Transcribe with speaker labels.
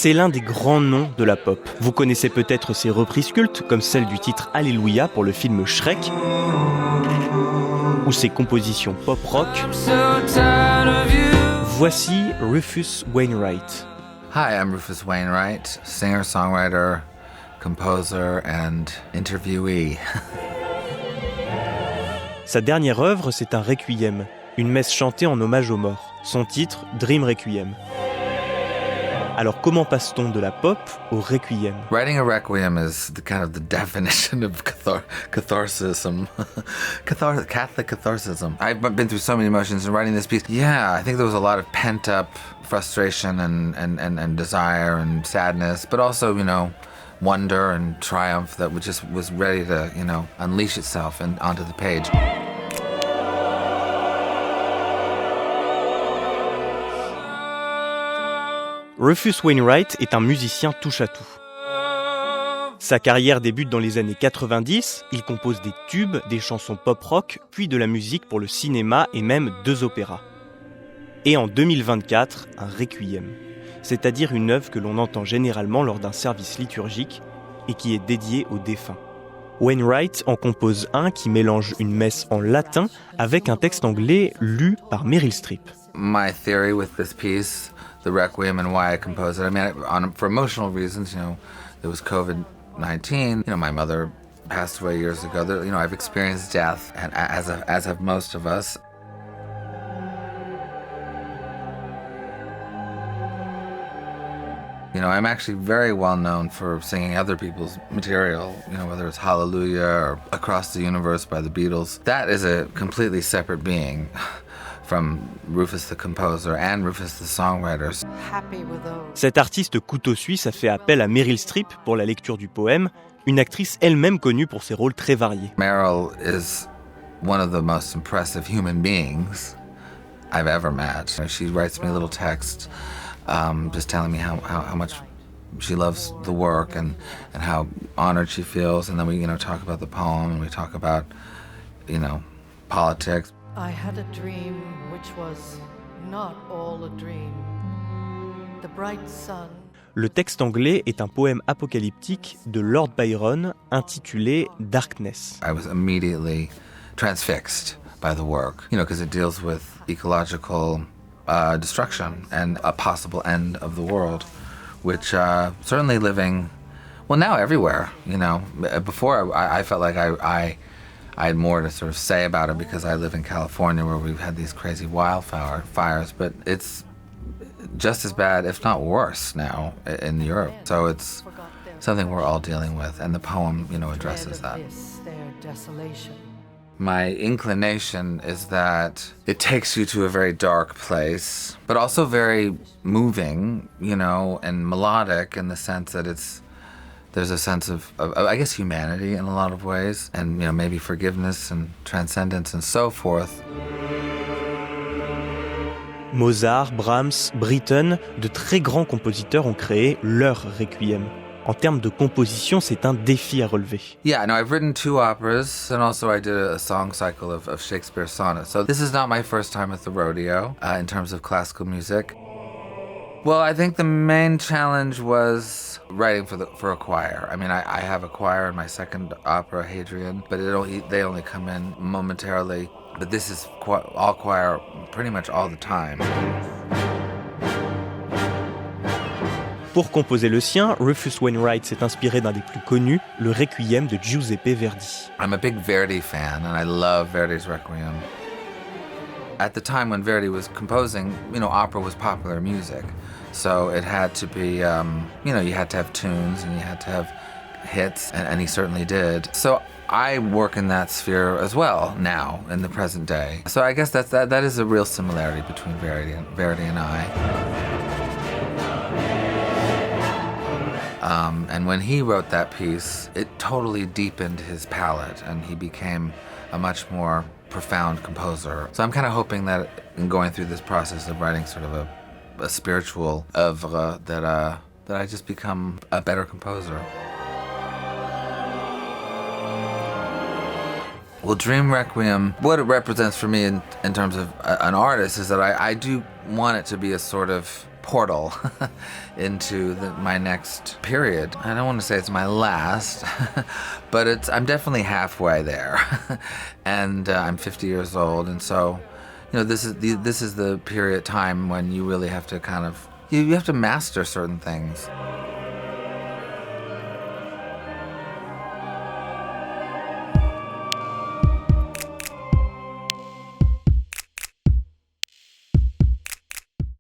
Speaker 1: C'est l'un des grands noms de la pop. Vous connaissez peut-être ses reprises cultes, comme celle du titre Alléluia pour le film Shrek, ou ses compositions pop-rock. Voici Rufus Wainwright.
Speaker 2: Hi, I'm Rufus Wainwright, singer-songwriter, composer and interviewee.
Speaker 1: Sa dernière œuvre, c'est un Requiem, une messe chantée en hommage aux morts. Son titre, Dream Requiem. Alors comment passe-t-on de la pop au Requiem?
Speaker 2: Writing a Requiem is the definition of catharsism. Catholic catharsism. I've been through so many emotions in writing this piece. Yeah, I think there was a lot of pent-up frustration and desire and sadness, but also, wonder and triumph that was ready to, unleash itself onto the page.
Speaker 1: Rufus Wainwright est un musicien touche-à-tout. Sa carrière débute dans les années 90, il compose des tubes, des chansons pop-rock, puis de la musique pour le cinéma et même 2 opéras. Et en 2024, un Requiem, c'est-à-dire une œuvre que l'on entend généralement lors d'un service liturgique et qui est dédiée aux défunts. Wainwright en compose un qui mélange une messe en latin avec un texte anglais lu par Meryl Streep.
Speaker 2: My theory with this piece, the Requiem, and why I composed it. I mean, for emotional reasons, there was COVID-19. My mother passed away years ago. I've experienced death, and as have most of us. I'm actually very well known for singing other people's material, whether it's Hallelujah or Across the Universe by the Beatles. That is a completely separate being from Rufus the composer and Rufus the songwriter.
Speaker 1: Cet artiste couteau suisse a fait appel à Meryl Streep pour la lecture du poème, une actrice elle-même connue pour ses rôles très variés.
Speaker 2: Meryl is one of the most impressive human beings I've ever met. She writes me a little text just telling me how much she loves the work and how honored she feels, and then we talk about the poem and we talk about politics.
Speaker 3: I had a dream which was not all a dream. The bright sun.
Speaker 1: Le texte anglais est un poème apocalyptique de Lord Byron intitulé Darkness.
Speaker 2: I was immediately transfixed by the work, because it deals with ecological destruction and a possible end of the world, which certainly living, well, now everywhere, Before I felt like I had more to sort of say about it because I live in California where we've had these crazy wildfires, but it's just as bad, if not worse now in Europe. So it's something we're all dealing with, and the poem, addresses that. My inclination is that it takes you to a very dark place, but also very moving, and melodic in the sense that there's a sense of, I guess, humanity in a lot of ways, and maybe forgiveness and transcendence and so forth.
Speaker 1: Mozart, Brahms, Britten, de très grands compositeurs ont créé leur Requiem. En termes de composition, c'est un défi à relever.
Speaker 2: Yeah, no, I've written 2 operas, and also I did a song cycle of Shakespeare's sonnets. So this is not my first time at the rodeo in terms of classical music. Well, I think the main challenge was writing for a choir. I mean, I have a choir in my second opera, Hadrian, but they only come in momentarily. But this is all choir pretty much all the time.
Speaker 1: Pour composer le sien, Rufus Wainwright s'est inspiré d'un des plus connus, le Requiem de Giuseppe Verdi.
Speaker 2: I'm a big Verdi fan, and I love Verdi's Requiem. At the time when Verdi was composing, opera was popular music. So it had to be, you had to have tunes and you had to have hits, and he certainly did. So I work in that sphere as well now, in the present day. So I guess that is a real similarity between Verdi and I. And when he wrote that piece, it totally deepened his palette, and he became a much more profound composer. So I'm kind of hoping that in going through this process of writing sort of a spiritual oeuvre, that I just become a better composer. Well, Dream Requiem, what it represents for me in terms of an artist is that I do want it to be a sort of portal into my next period. I don't want to say it's my last, but I'm definitely halfway there. And I'm 50 years old, and so, this is the period of time when you really have to you have to master certain things.